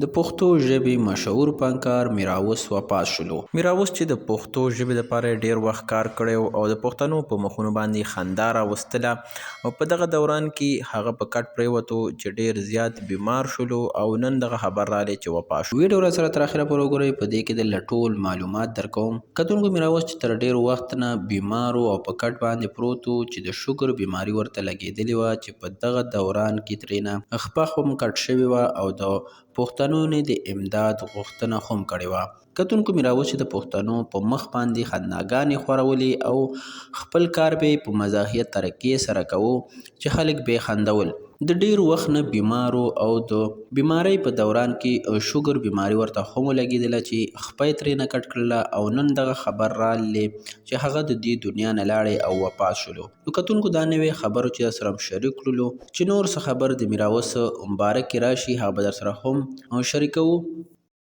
د پښتو ژبې مشهور فنکار میراوس وفات شلو. میراوس چې د پښتو ژبې لپاره ډیر وخت کار کړی او د پښتنو په مخونو باندې خندا راوستله، او په دغه دوران کې هغه په کټ پریوتو چې ډیر زیات بیمار شلو او نن دغه خبر رالی چې وفات شو. ویډیو را سره تر اخره پورې وګورئ، په دې کې د ټول معلومات درکوم. کتونکو میراوس چې تر ډیر وخت نه بیمار او په کټ باندې پروت و چې د شوګر بیماری ورته لګېدلې وه، چې په دغه دوران کې ترېنه خپه هم کټ شوې وه او د پښتنو نه د امداد غوښتنه هم کړې وه. کتونکو میراوس چې د پښتنو په مخ باندې خنداګانې خورولې او خپل کار به یې په مزاحیت طریقې سره کوو چې خلک به یې خندول. د ډیر وخت نه بیمارو او د بیماری په دوران کې شوګر بیماری ورته هم ولګېدله چې خپه یې ترېنه کټ کړله او نن دغه خبر رالی چې هغه د دې دنیا نه لاړې او وفات شلو. نو کتونکو دا نوې خبرو چې سره شریک کړلو چې نور څه خبر د میراوس مبارک راشي هغه به در سره هم شریکوو.